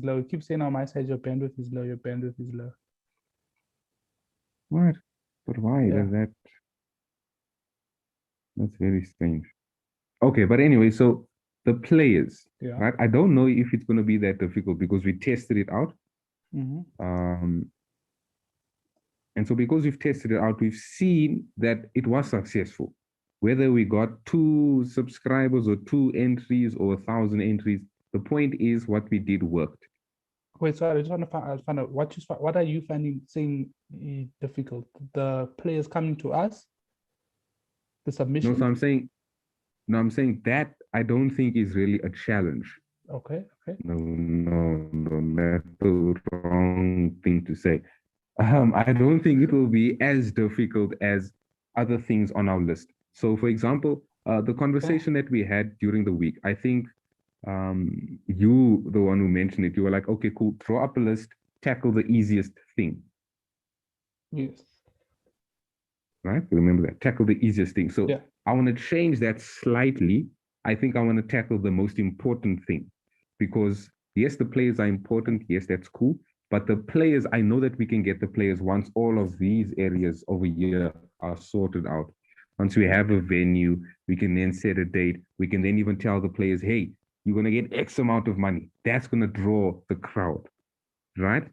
low. You keep saying on my side, your bandwidth is low, your bandwidth is low. What? But why Yeah. does that? That's very strange. Okay, but anyway, so the players, Yeah. right? I don't know if it's going to be that difficult because we tested it out. Mm-hmm. And so because we've tested it out, we've seen that it was successful. Whether we got 2 subscribers or 2 entries or 1,000 entries, the point is what we did worked. Wait, so I just want to find out what are you saying difficult? The players coming to us, the submission. No, so I'm saying that I don't think is really a challenge. Okay. No, that's the wrong thing to say. I don't think it will be as difficult as other things on our list. So, for example, the conversation that we had during the week, I think you, the one who mentioned it, you were like, okay, cool, draw up a list, tackle the easiest thing. Yes. Right? Remember that, tackle the easiest thing. So yeah. I want to change that slightly. I think I want to tackle the most important thing because yes, the players are important. Yes, that's cool. But the players, I know that we can get the players once all of these areas over here are sorted out. Once we have a venue, we can then set a date. We can then even tell the players, hey, you're going to get X amount of money. That's going to draw the crowd, right?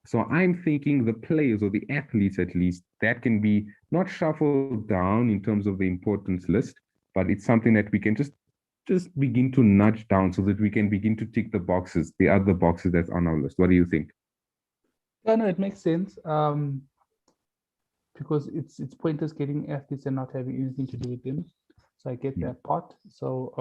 So I'm thinking the players or the athletes, at least, that can be not shuffled down in terms of the importance list, but it's something that we can just begin to nudge down so that we can begin to tick the boxes, the other boxes that's on our list. What do you think? Yeah, no, it makes sense. Because it's pointless getting athletes and not having anything to do with them. So I get that part. So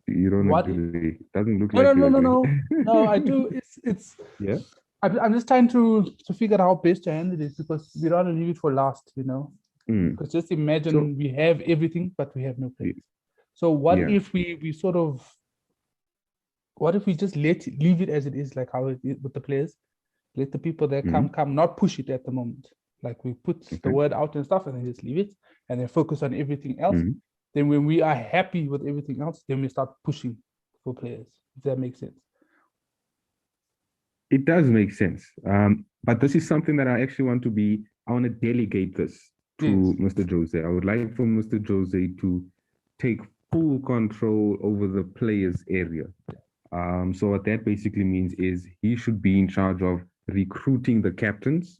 you don't what agree. It doesn't look like you agree. No, I do. It's yeah. I'm just trying to figure out how best to handle this because we don't leave it for last, Because just imagine we have everything, but we have no players. So what if we sort of what if we just leave it as it is, like how it is with the players? Let the people that come, not push it at the moment. Like we put the word out and stuff and then just leave it and then focus on everything else. Then when we are happy with everything else, then we start pushing for players, if that makes sense. It does make sense. But this is something that I actually I want to delegate this to Mr. Jose. I would like for Mr. Jose to take full control over the players area. So what that basically means is he should be in charge of recruiting the captains,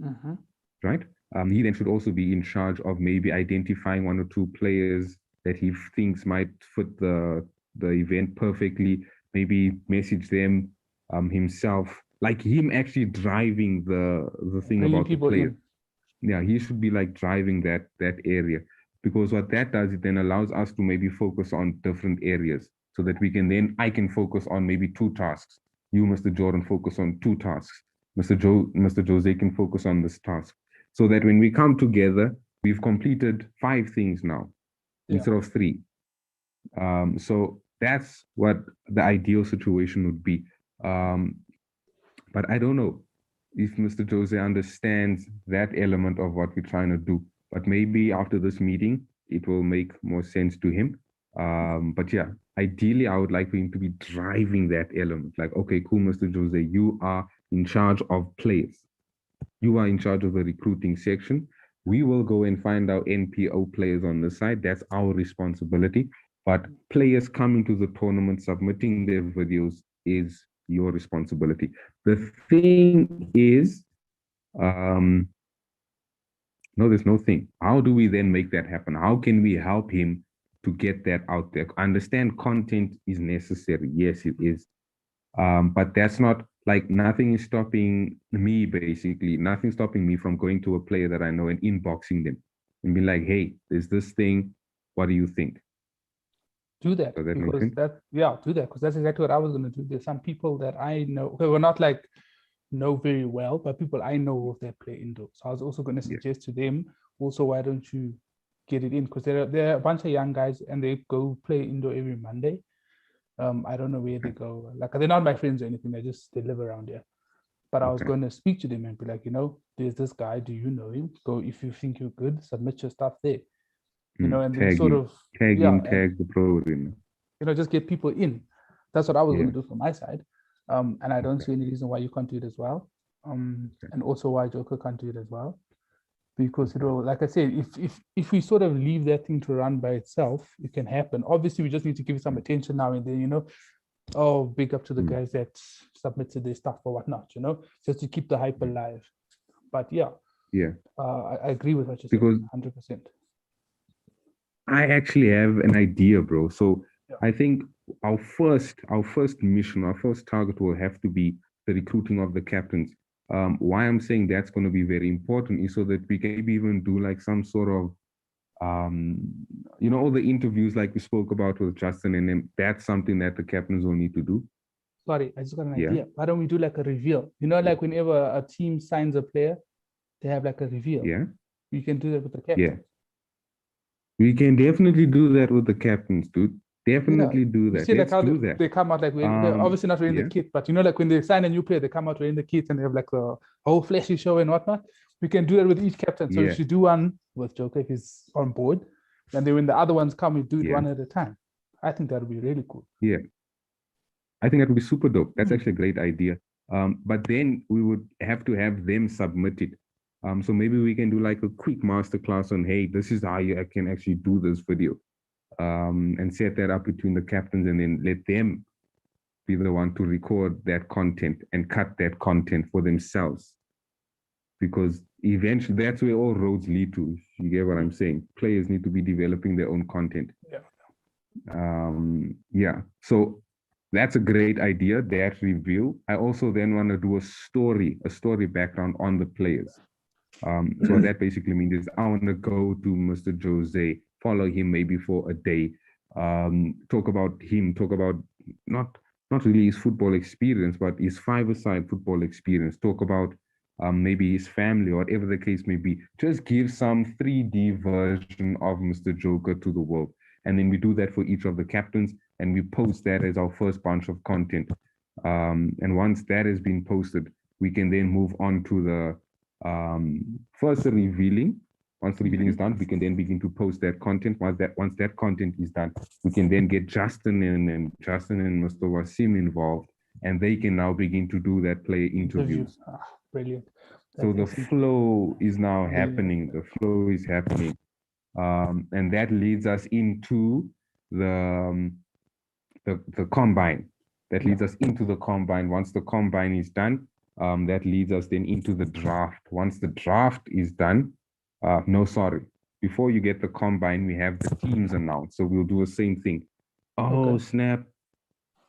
right? He then should also be in charge of maybe identifying 1 or 2 players that he thinks might fit the event perfectly. Maybe message them himself, like him actually driving the thing Bringing about the people players. in. Yeah, he should be like driving that area because what that does, it then allows us to maybe focus on different areas so that I can focus on maybe 2 tasks. You, Mr. Jordan, focus on 2 tasks. Mr. Jose can focus on this task. So that when we come together, we've completed 5 things now instead of 3. So that's what the ideal situation would be. But I don't know if Mr. Jose understands that element of what we're trying to do. But maybe after this meeting, it will make more sense to him. But yeah, ideally, I would like for him to be driving that element. Like, okay, cool, Mr. Jose, you are in charge of players. You are in charge of the recruiting section. We will go and find our NPO players on the side. That's our responsibility. But players coming to the tournament, submitting their videos is your responsibility. The thing is, no, there's no thing. How do we then make that happen? How can we help him to get that out there? I understand content is necessary. Yes, it is. But that's not like nothing is stopping me, basically. Nothing stopping me from going to a player that I know and inboxing them and be like, hey, there's this thing. What do you think? Do that Does that make because sense? do that because that's exactly what I was going to do. There's some people that I know, okay, we're not like know very well, but people I know that play indoors. So I was also going to suggest to them also, why don't you get it in? Because there are a bunch of young guys and they go play indoor every Monday. I don't know where they go. Like they're not my friends or anything. They live around here. But I was going to speak to them and be like, there's this guy. Do you know him? Go if you think you're good, submit your stuff there. And then tag sort him. of Tag him, tag the pro. just get people in. That's what I was going to do from my side. And I don't see any reason why you can't do it as well. And also why Joker can't do it as well. Because, like I said, if we sort of leave that thing to run by itself, it can happen. Obviously, we just need to give it some attention now and then, oh, big up to the guys that submitted their stuff or whatnot, just to keep the hype alive. But I agree with what you're saying, 100%. I actually have an idea, bro. So I think our first mission, our first target will have to be the recruiting of the captains. Why I'm saying that's going to be very important is so that we can maybe even do like some sort of, all the interviews like we spoke about with Justin and them. That's something that the captains will need to do. Sorry, I just got an idea. Why don't we do like a reveal? Like whenever a team signs a player, they have like a reveal. Yeah. We can do that with the captains. Yeah. We can definitely do that with the captains, dude. Definitely do that. See, like how they come out like they're obviously not wearing the kit, but like when they sign a new player, they come out wearing the kit and they have like a whole flashy show and whatnot. We can do that with each captain. So if you do one with Joker, if he's on board, and then when the other ones come, we do it one at a time. I think that would be really cool. Yeah. I think that would be super dope. That's actually a great idea. But then we would have to have them submit it. So maybe we can do like a quick masterclass on, hey, this is how I can actually do this video. And set that up between the captains and then let them be the one to record that content and cut that content for themselves. Because eventually that's where all roads lead to. You get what I'm saying? Players need to be developing their own content. So that's a great idea, that review. I also then want to do a story background on the players. So what that basically means is I want to go to Mr. Jose, follow him maybe for a day, talk about not really his football experience, but his five-a-side football experience, talk about maybe his family, whatever the case may be. Just give some 3D version of Mr. Joker to the world. And then we do that for each of the captains, and we post that as our first bunch of content. And once that has been posted, we can then move on to the first revealing. Once the revealing is done, we can then begin to post that content. Once that content is done, we can then get Justin and Mr. Wasim involved, and they can now begin to do that player interviews. Brilliant. So the flow is now happening. The flow is happening, and that leads us into the combine. That leads us into the combine. Once the combine is done, that leads us then into the draft. Once the draft is done, before you get the combine, we have the teams announced. So we'll do the same thing. Snap,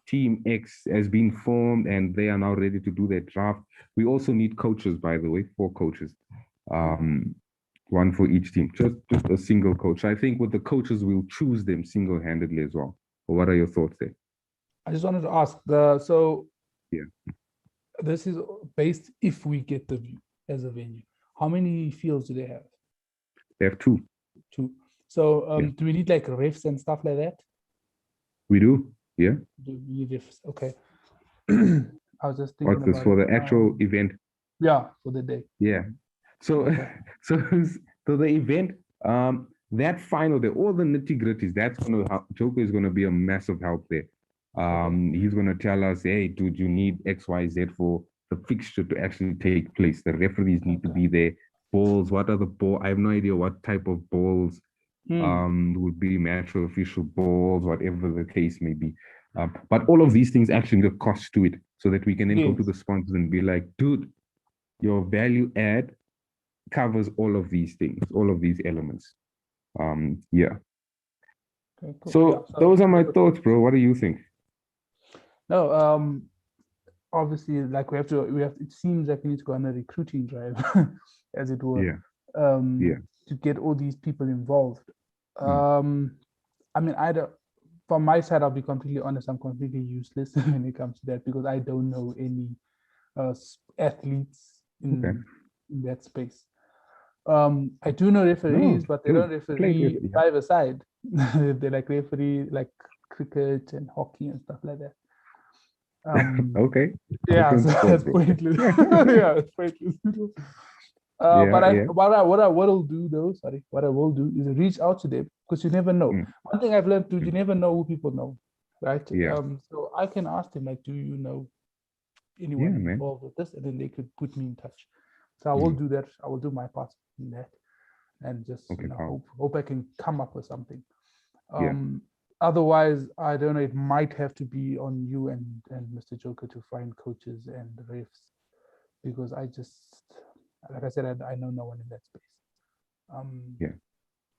Team X has been formed and they are now ready to do their draft. We also need coaches, by the way, 4 coaches. One for each team, just a single coach. I think with the coaches, we'll choose them single-handedly as well. What are your thoughts there? I just wanted to ask, this is based if we get the view as a venue. How many fields do they have? They have 2. 2. So do we need like refs and stuff like that? We do, yeah. Do we need refs? Okay. I was just thinking about for the actual event. Yeah, for the day. Yeah. So the event, that final day, all the nitty-gritties, Joker is gonna be a massive help there. He's gonna tell us, hey, dude, you need XYZ for the fixture to actually take place. The referees need to be there. Balls, what are the balls? I have no idea what type of balls would be match official balls, whatever the case may be. But all of these things actually need a cost to it, so that we can then go to the sponsors and be like, dude, your value add covers all of these things, all of these elements. Okay, cool. So those are my thoughts, bro. What do you think? No, obviously, like we have to, it seems like we need to go on a recruiting drive, as it were, to get all these people involved. I mean, from my side, I'll be completely honest, I'm completely useless when it comes to that, because I don't know any athletes in that space. I do know referees, but they don't referee five-a-side. They like referee like cricket and hockey and stuff like that. Okay. Yeah, so that's pointless. Yeah, it's pointless. But what I will do is reach out to them, because you never know. One thing I've learned, dude, you never know who people know. right? Yeah. So I can ask them, like, do you know anyone Yeah, man. involved with this? And then they could put me in touch. So I will do that. I will do my part in that, and just Okay, power. hope I can come up with something. Yeah. Otherwise, I don't know. It might have to be on you and Mr. Joker to find coaches and refs, because I just, like I said, I know no one in that space. Yeah.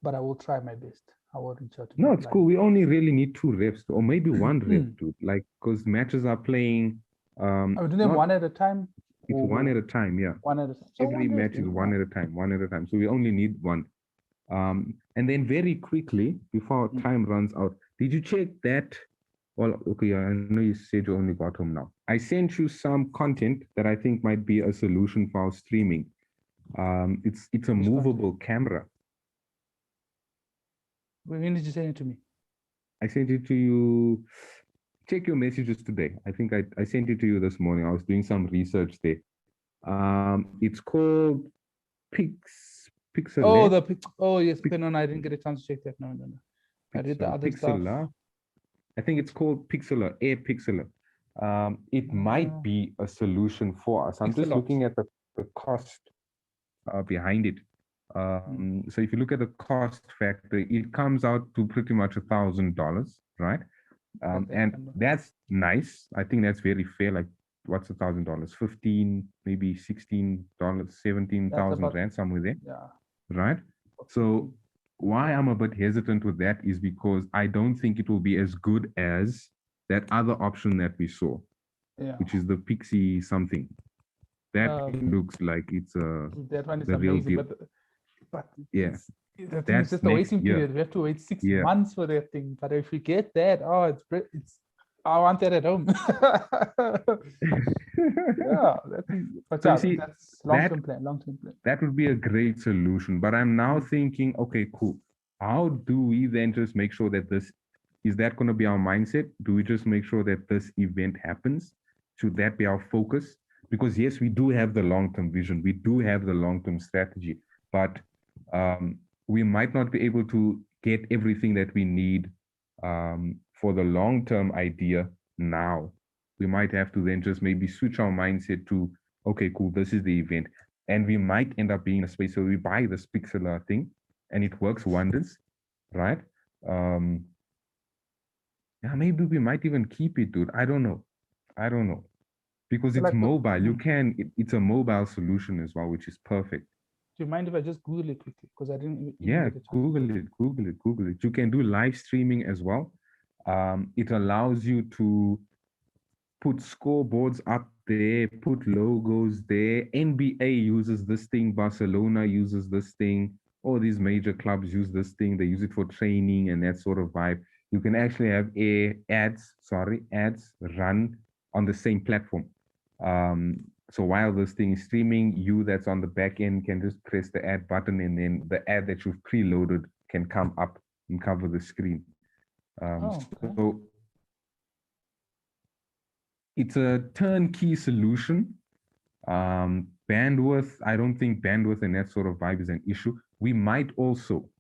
But I will try my best. I will reach out to No, people it's I cool. know. We only really need 2 refs or maybe 1 ref, dude. Like, because matches are playing. Are we doing them Not one at a time? It's one at a time. Yeah. One at a time. So Every one ref match is then, one at a time. One at a time. So we only need 1. And then very quickly before time runs out, did you check that? Well, okay, I know you said you only got home now. I sent you some content that I think might be a solution for our streaming. It's a Which movable camera. When did you send it to me? I sent it to you. Check your messages today. I think I sent it to you this morning. I was doing some research there. It's called Pixel. Oh yes. Okay, no, I didn't get a chance to check that. No. I did the other stuff. I think it's called Pixeler, Air Pixeler. It might be a solution for us. I'm just looking at the cost behind it. So if you look at the cost factor, it comes out to pretty much $1,000, right? And that's nice. I think that's very fair. Like, what's $1,000? 15, maybe $16, 17,000 rand, somewhere there. Yeah. Right. So why I'm a bit hesitant with that is because I don't think it will be as good as that other option that we saw, which is the Pixie something. That looks like it's that one is the real amazing, deal. but yeah, the thing is just the waiting period. We have to wait 6 months for that thing. But if we get that, it's I want that at home. Yeah, that's long-term plan. That would be a great solution. But I'm now thinking, okay, cool. How do we then just make sure that is that going to be our mindset? Do we just make sure that this event happens? Should that be our focus? Because yes, we do have the long-term vision. We do have the long-term strategy, but we might not be able to get everything that we need for the long-term idea now. We might have to then just maybe switch our mindset to, okay, cool, this is the event. And we might end up being in a space where we buy this Pixeler thing and it works wonders, right? Yeah, maybe we might even keep it, dude. I don't know. Because it's mobile. It's a mobile solution as well, which is perfect. Do you mind if I just Google it quickly? Because I didn't Yeah, Google it. You can do live streaming as well. It allows you to put scoreboards up there, put logos there. NBA uses this thing, Barcelona uses this thing, all these major clubs use this thing. They use it for training and that sort of vibe. You can actually have ads run on the same platform. So while this thing is streaming, you that's on the back end can just press the ad button, and then the ad that you've preloaded can come up and cover the screen. So it's a turnkey solution. Bandwidth, I don't think bandwidth and that sort of vibe is an issue. We might also,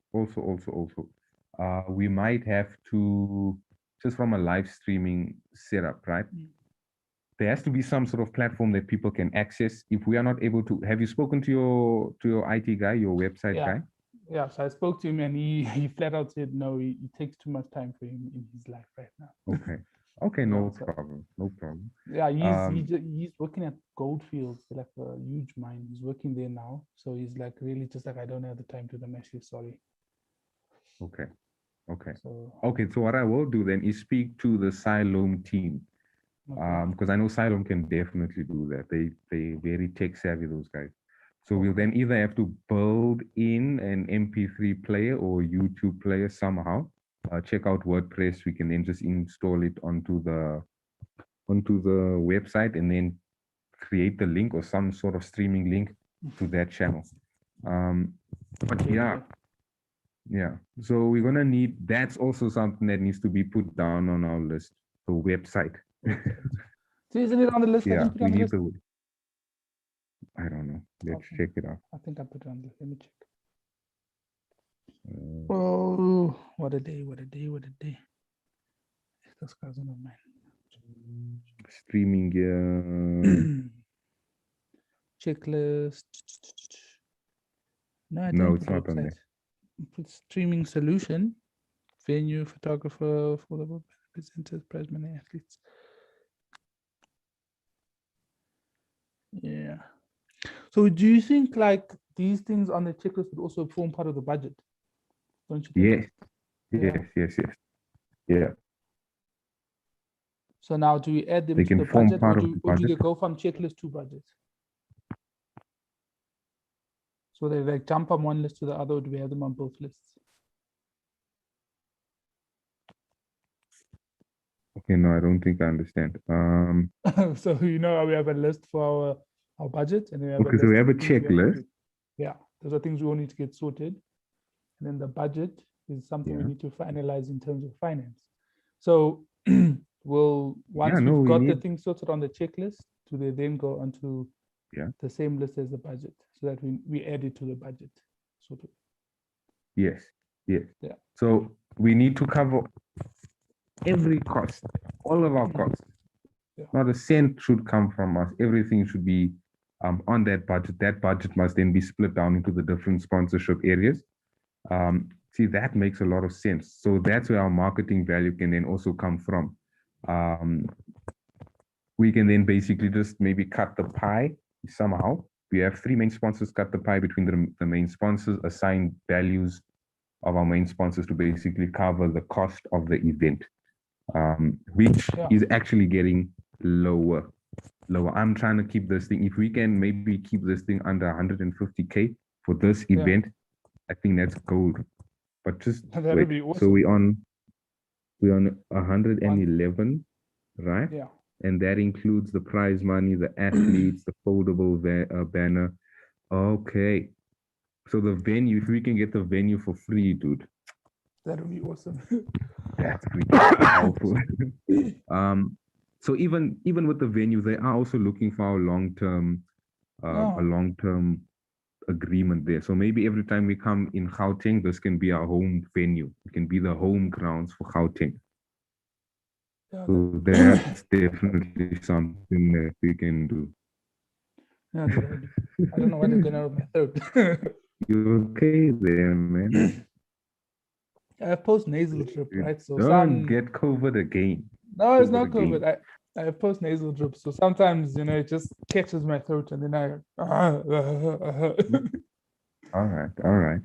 we might have to, just from a live streaming setup, right? There has to be some sort of platform that people can access. If we are not able to, have you spoken to your IT guy, your website guy? Yeah, so I spoke to him and he flat out said, no, it takes too much time for him in his life right now. Okay, no problem. Yeah, he's working at Goldfields, like a huge mine. He's working there now. So he's like really just like, I don't have the time to them, actually, sorry. Okay. So what I will do then is speak to the Siloam team. Because I know Siloam can definitely do that. They very tech savvy, those guys. So we'll then either have to build in an MP3 player or YouTube player somehow. Check out WordPress. We can then just install it onto the website and then create the link or some sort of streaming link to that channel. But yeah. So we're gonna need. That's also something that needs to be put down on our list. The website. So isn't it on the list? Yeah, we need the. I don't know. Let's check it out. I think I put it on the list. Let me check. Oh, what a day! This guy's on mine. Streaming gear. Checklist. No, I No, don't it's put not on website. there. Put streaming solution, venue, photographer, affordable presenters, prize money, athletes. Yeah. So do you think like these things on the checklist would also form part of the budget? Don't you think? Yes. Yeah. So now do we add them They to can the form budget, part or of do the or do they budget. go from checklist to budget? So they like jump from one list to the other, or do we have them on both lists? Okay, no, I don't think I understand. So we have a list for our budget, and then we have a Okay, so list we have a of things we have to checklist. do. Yeah, those are things we all need to get sorted. And then the budget is something we Yeah. need to finalize in terms of finance. So once no, we've we got the need- things sorted on the checklist, do they then go onto Yeah. the same list as the budget, so that we add it to the budget? Sort of. Yes. Yeah. So we need to cover every cost, all of our costs. Yeah. Not a cent should come from us. Everything should be on that budget. That budget must then be split down into the different sponsorship areas. See, that makes a lot of sense. So that's where our marketing value can then also come from. We can then basically just maybe cut the pie somehow. We have 3 main sponsors, cut the pie between the main sponsors, assign values of our main sponsors to basically cover the cost of the event, which is actually getting lower. I'm trying to keep this thing, if we can maybe keep this thing under 150K for this event, I think that's gold. But just wait. Be awesome. So we're on 111, right? Yeah. And that includes the prize money, the athletes, the foldable banner. Okay. So the venue, if we can get the venue for free, dude. That would be awesome. That's pretty powerful. So even with the venue, they are also looking for a long-term agreement there. So maybe every time we come in Gauteng, this can be our home venue. It can be the home grounds for Gauteng. Yeah, So that's definitely something that we can do. I don't know why they're going out of my throat. You okay there, man? I have post-nasal drip, right? So Don't get COVID again. No, it's not COVID. I have post-nasal drip, so sometimes it just catches my throat, and then All right.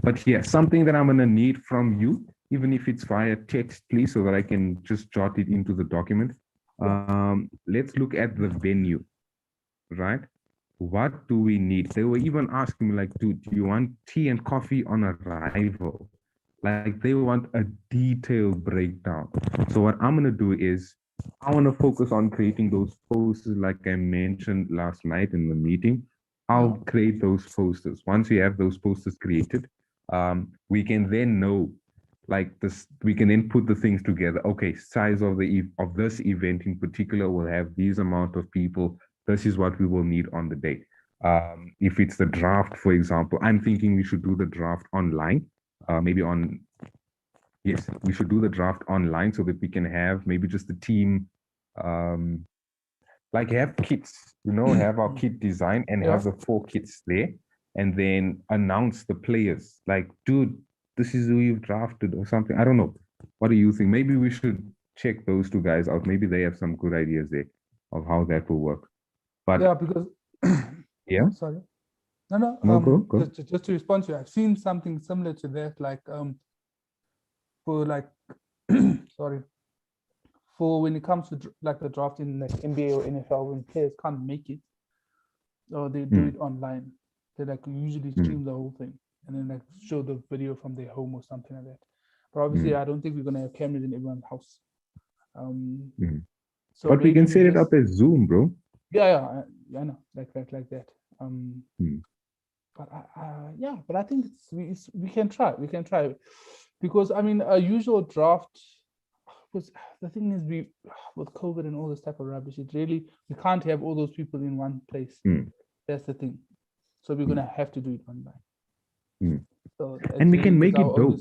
But yeah, something that I'm gonna need from you, even if it's via text, please, so that I can just jot it into the document. Let's look at the venue, right? What do we need? They were even asking me, like, dude, do you want tea and coffee on arrival? Like, they want a detailed breakdown. So what I'm gonna do is I want to focus on creating those posters, like I mentioned last night in the meeting. I'll create those posters. Once we have those posters created, we can then know, like this, we can then put the things together. Okay, size of this event in particular will have these amount of people. This is what we will need on the day. If it's the draft, for example, I'm thinking we should do the draft online. Yes, we should do the draft online so that we can have maybe just the team, like have kits, have our kit design and have the 4 kits there, and then announce the players. Like, dude, this is who you've drafted or something. I don't know. What do you think? Maybe we should check those 2 guys out. Maybe they have some good ideas there of how that will work. But yeah, because sorry. No, go. Just to respond to you, I've seen something similar to that, like for like for when it comes to like the draft in like NBA or NFL, when players can't make it, or they do it online, they like usually stream the whole thing and then like show the video from their home or something like that. But obviously, I don't think we're gonna have cameras in everyone's house. So but we can set it up as Zoom, bro. Yeah, I know, like that. But but I think we can try. Because I mean, a usual draft was, the thing is, with COVID and all this type of rubbish, we can't have all those people in one place. That's the thing. So we're gonna have to do it online. So, and we can make it dope.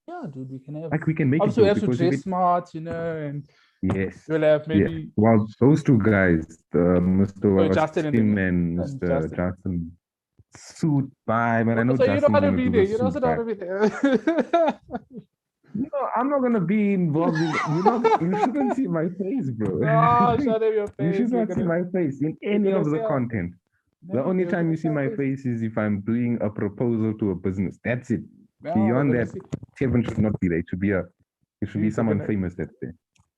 Yeah, dude, we can have. Like we can make Obviously, we it have to dress smart, and yes. we'll have Yeah. maybe Well, those two guys, Mr. Justin and Wasim them, and and Mr. Justin. Justin, suit by, but I know So you don't Justin's want to gonna be do there. the You also suit don't by. want to be there. No, I'm not gonna be involved in. You shouldn't see my face, bro. Oh, show them your You face. should not see my face in any of the say, content. The no, only you're time gonna you see say my face. face is if I'm doing a proposal to a business. That's it. No, Beyond they're that, gonna Kevin should not be there. It should be it should be Dude, someone famous that's there.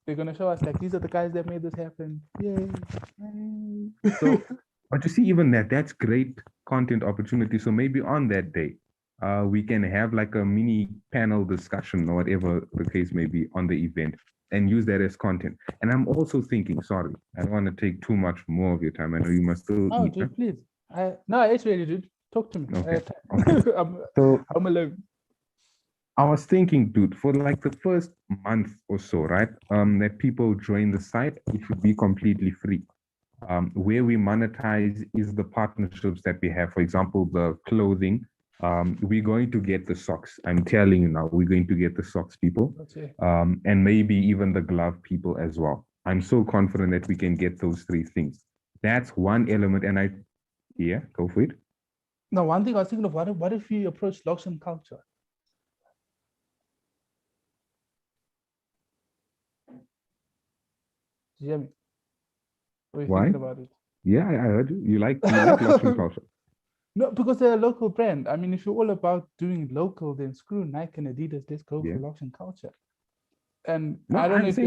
They're gonna show us like these are the guys that made this happen. Yay. So, but you see, even that's great content opportunity. So maybe on that day, we can have like a mini panel discussion or whatever the case may be on the event and use that as content. And I'm also thinking, sorry, I don't want to take too much more of your time. I know you must still Oh, eat. dude, please. No, it's really, dude. Talk to me. Okay. I'm alone. I was thinking, dude, for like the first month or so, right? That people join the site, it should be completely free. Where we monetize is the partnerships that we have. For example, the clothing. We're going to get the socks. I'm telling you now, we're going to get the socks people. And maybe even the glove people as well. I'm so confident that we can get those three things. That's one element. And go for it. No, one thing I was thinking of, what if we approach Loxton culture? Do you hear me? What are you thinking about it? Yeah, I heard you. You like Loxton culture. No, because they're a local brand. I mean, if you're all about doing local, then screw Nike and Adidas. Let's go for Loxton culture. And no, I don't know if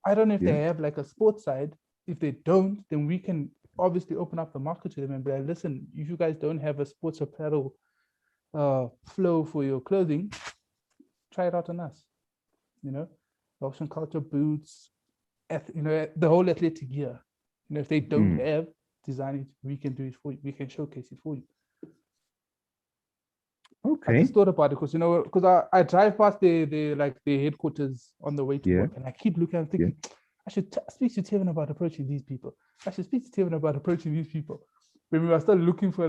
I don't know if they have like a sports side. If they don't, then we can obviously open up the market to them and be like, listen, if you guys don't have a sports apparel flow for your clothing, try it out on us. Loxton culture boots, the whole athletic gear. If they don't have, design it, we can do it for you. We can showcase it for you. Okay. I just thought about it because I drive past the headquarters on the way to work, and I keep looking and thinking, I should speak to Tevin about approaching these people. When we were still looking for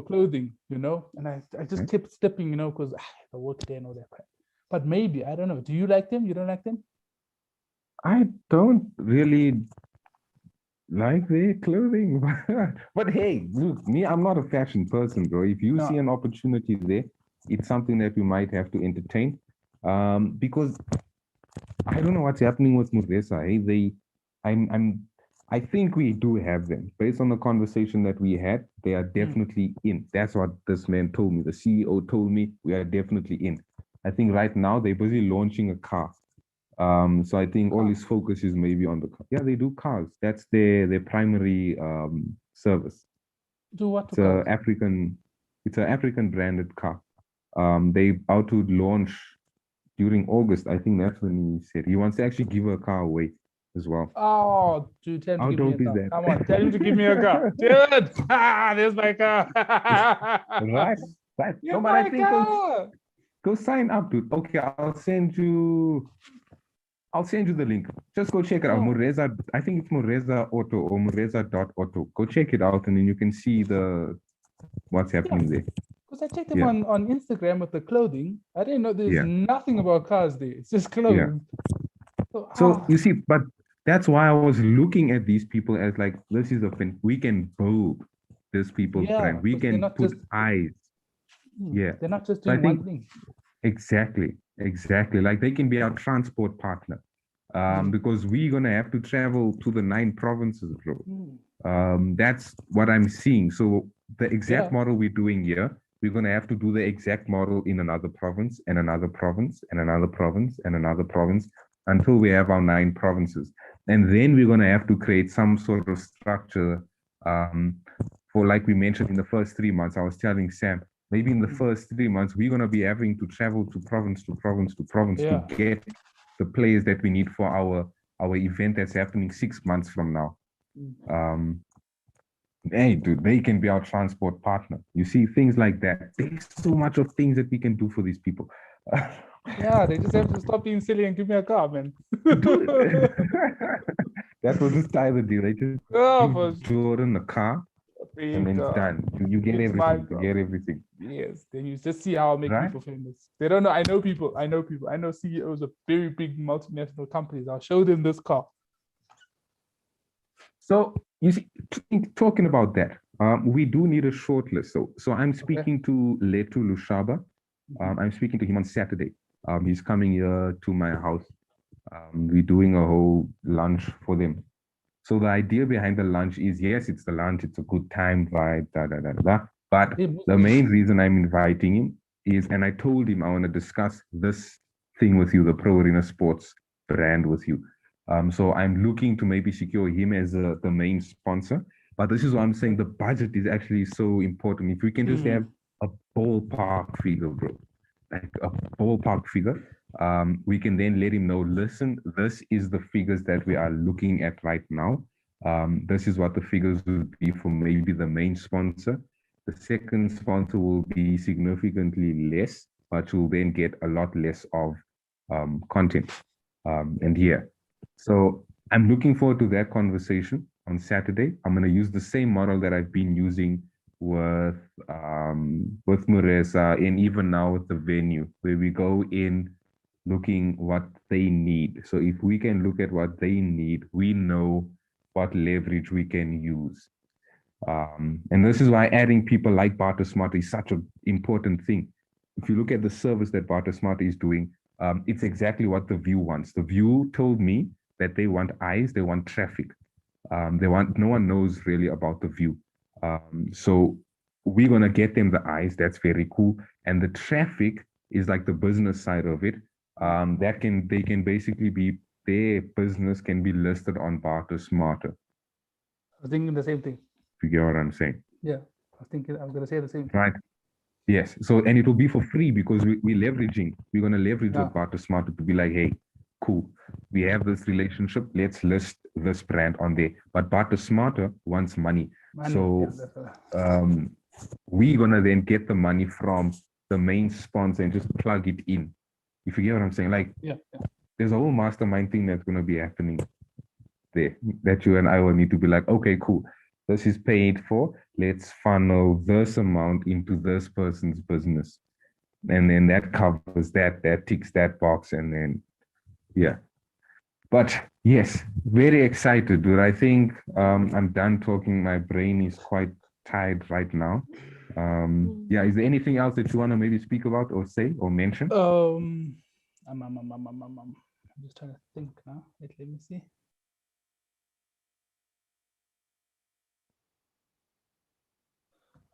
clothing, and I just kept stepping, because I work there and all that crap. But maybe, I don't know. Do you like them? You don't like them? I don't really like their clothing. But hey, look, I'm not a fashion person, bro. If you see an opportunity there, it's something that we might have to entertain. Because I don't know what's happening with Mureza. Hey, I think we do have them. Based on the conversation that we had, they are definitely in. That's what this man told me. The CEO told me we are definitely in. I think right now they're busy launching a car. So I think all his focus is maybe on the car. Yeah, they do cars. That's their primary service. Do what? It's an African branded car. They about to launch during August. I think that's when he said he wants to actually give a car away as well. Oh, dude, tell him to give me a car. That? Come on, tell him to give me a car. Dude, there's my car. Right. No, but I think go sign up, dude. Okay, I'll send you the link. Just go check it out. Mureza, I think it's Mureza Auto or Mureza.auto. Go check it out and then you can see what's happening there. Because I checked them on Instagram with the clothing. I didn't know there's nothing about cars there. It's just clothing. So you see, but that's why I was looking at these people as like, this is a thing. We can build this people's brand. We can put eyes. They're not just doing one thing. Exactly. Like they can be our transport partner. Because we're gonna have to travel to the 9 provinces, bro. That's what I'm seeing. So the exact model we're doing here, we're gonna have to do the exact model in another province and another province and another province and another province until we have our 9 provinces. And then we're gonna have to create some sort of structure for, like we mentioned, in the first 3 months. I was telling Sam, maybe in the first 3 months, we're going to be having to travel to province to province to province to get the players that we need for our event that's happening 6 months from now. Hey, dude, they can be our transport partner. You see, things like that. There's so much of things that we can do for these people. Yeah, they just have to stop being silly and give me a car, man. That was just tie the deal. They just give Jordan a car and then it's done. You get It's everything. You get everything. Yes. Then you just see how I make Right? people famous. They don't know. I know people. I know people. I know CEOs of very big multinational companies. I'll show them this car. So you see, talking about that, we do need a short list. So I'm speaking to Letu Lushaba. I'm speaking to him on Saturday. He's coming here to my house. We're doing a whole lunch for them. So the idea behind the lunch is, yes, it's the lunch, it's a good time vibe, da da da da. But the main reason I'm inviting him is, and I told him I want to discuss this thing with you, the Pro Arena Sports brand with you. So I'm looking to maybe secure him as the main sponsor. But this is what I'm saying. The budget is actually so important. If we can just have a ballpark figure, bro, like a ballpark figure, we can then let him know, listen, this is the figures that we are looking at right now. This is what the figures would be for maybe the main sponsor. The second sponsor will be significantly less, but you'll then get a lot less of content. And here. So I'm looking forward to that conversation on Saturday. I'm going to use the same model that I've been using with Muresa and even now with the venue, where we go in looking what they need. So if we can look at what they need, we know what leverage we can use. And this is why adding people like Barter Smart is such an important thing. If you look at the service that Barter Smart is doing, it's exactly what the View wants. The View told me that they want eyes, they want traffic. No one knows really about the View. So we're going to get them the eyes. That's very cool. And the traffic is like the business side of it. They can basically be, their business can be listed on Barter Smarter. I was thinking the same thing. You get what I'm saying? Yeah, I'm going to say the same thing. Right. Yes. So, and it will be for free because we're going to leverage with Barter Smarter to be like, hey, cool, we have this relationship, let's list this brand on there. But Barter Smarter wants money. So we're going to then get the money from the main sponsor and just plug it in. If you get what I'm saying, like, there's a whole mastermind thing that's going to be happening there that you and I will need to be like, okay, cool. This is paid for. Let's funnel this amount into this person's business. And then that covers that ticks that box. And then, yeah. But yes, very excited, dude. I think I'm done talking. My brain is quite tired right now. Yeah, is there anything else that you want to maybe speak about or say or mention? I'm just trying to think now. Let me see.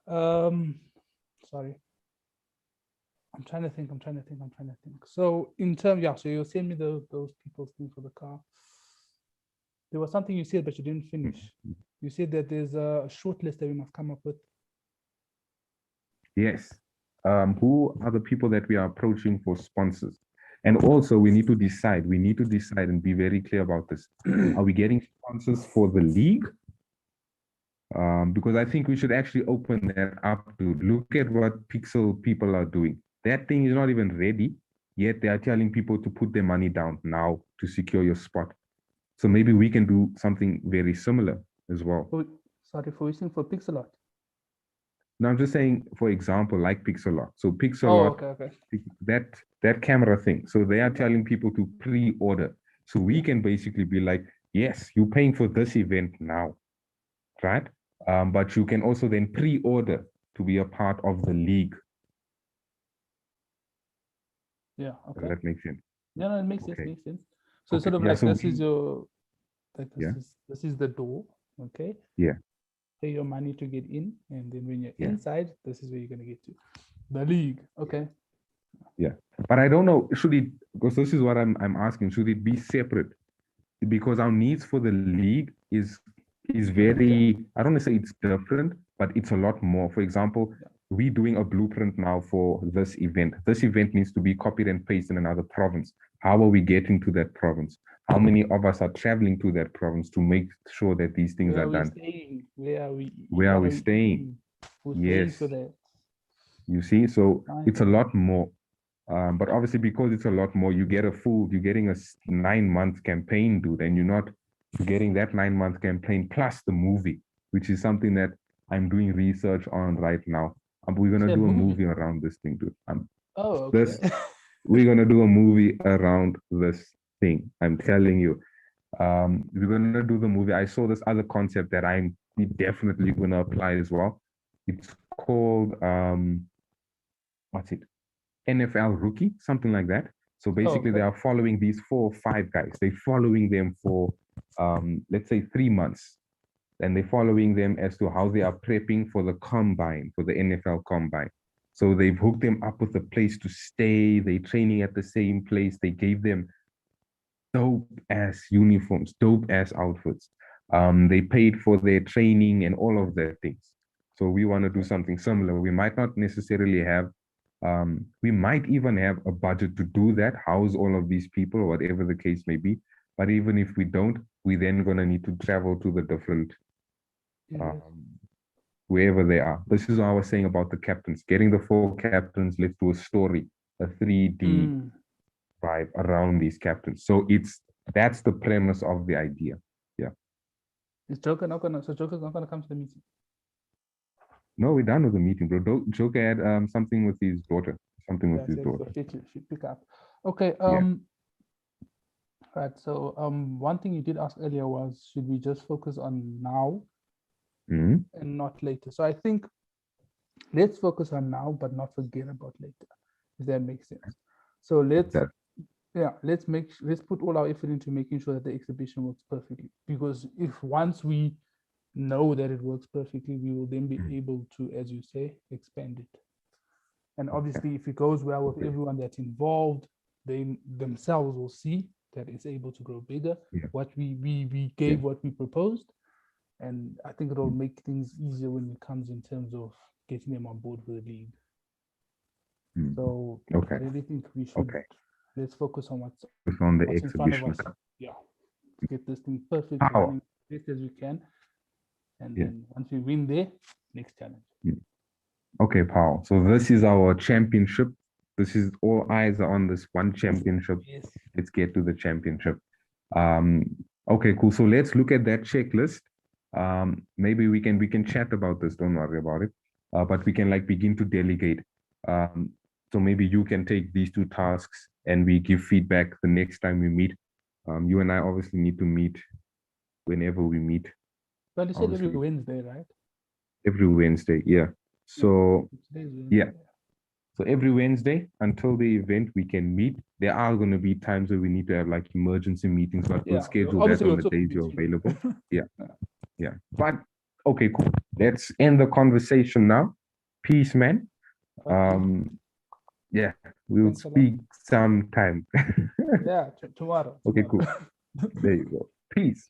Sorry. I'm trying to think. So in terms, so you'll send me those people's thing for the car. There was something you said, but you didn't finish. You said that there's a short list that we must come up with. Yes. Who are the people that we are approaching for sponsors? And also we need to decide and be very clear about this. Are we getting sponsors for the league? Because I think we should actually open that up to look at what Pixel people are doing. That thing is not even ready, yet they are telling people to put their money down now to secure your spot. So maybe we can do something very similar as well. Sorry, for using for Pixelot. No, I'm just saying, for example, like Pixelot. So Pixelot, that camera thing. So they are telling people to pre-order. So we can basically be like, yes, you're paying for this event now, right? But you can also then pre-order to be a part of the league. Yeah. Okay. Does that make sense? Yeah, no, it makes sense. Makes sense. So sort of like so this is your, like this is the door. Okay. Yeah. Pay your money to get in, and then when you're inside, this is where you're gonna get to the league. Okay. Yeah, but I don't know. Should it? Because this is what I'm asking. Should it be separate? Because our needs for the league is very. I don't want to say it's different, but it's a lot more. For example, we're doing a blueprint now for this event. This event needs to be copied and pasted in another province. How are we getting to that province? How many of us are traveling to that province to make sure that these things are done? Where are we staying? Yes. You see, so it's a lot more. But obviously, because it's a lot more, you're getting a 9-month campaign, dude, and you're getting that 9-month campaign plus the movie, which is something that I'm doing research on right now. We're gonna do a movie around this thing, dude. Oh, okay. We're gonna do a movie around this thing. I'm telling you. We're gonna do the movie. I saw this other concept that I'm definitely gonna apply as well. It's called what's it? NFL Rookie, something like that. So basically, they are following these 4 or 5 guys. They're following them for let's say 3 months, and they're following them as to how they are prepping for the combine, for the NFL combine. So they've hooked them up with a place to stay. They're training at the same place. They gave them dope ass uniforms, dope ass outfits. They paid for their training and all of their things. So we want to do something similar. We might not necessarily have, we might even have a budget to do that, house all of these people, or whatever the case may be. But even if we don't, we then gonna need to travel to the different, wherever they are. This is what I was saying about the captains. Getting the 4 captains, let's do a story, a 3D vibe around these captains. So that's the premise of the idea. Yeah. Is Joker not gonna? So Joker's not gonna come to the meeting? No, we're done with the meeting, bro. Joker had something with his daughter. Something with his daughter. She pick up. Okay. Right. So one thing you did ask earlier was, should we just focus on now and not later? So I think let's focus on now, but not forget about later. If that makes sense. So let's put all our effort into making sure that the exhibition works perfectly. Because if once we know that it works perfectly, we will then be able to, as you say, expand it. And obviously, if it goes well with everyone that's involved, they themselves will see that it's able to grow bigger. What we gave, what we proposed, and I think it'll make things easier when it comes in terms of getting them on board with the league. So I really think we should let's focus on what's on the exhibition. In front of us. Yeah, to get this thing perfect, running as best as we can, and then once we win there, next challenge. Okay, Paul. So this is our championship. This is all eyes are on this one championship. Yes. Let's get to the championship. Okay, cool. So let's look at that checklist. Maybe we can chat about this. Don't worry about it. But we can begin to delegate. So maybe you can take these 2 tasks and we give feedback the next time we meet. You and I obviously need to meet whenever we meet. But you said every Wednesday, right? Every Wednesday, yeah. So yeah. So every Wednesday until the event, we can meet. There are going to be times where we need to have emergency meetings, but we'll schedule that on the days you're available. Yeah. But okay, cool. Let's end the conversation now. Peace, man. Yeah, we'll speak sometime. Yeah, tomorrow. Okay, cool. There you go. Peace.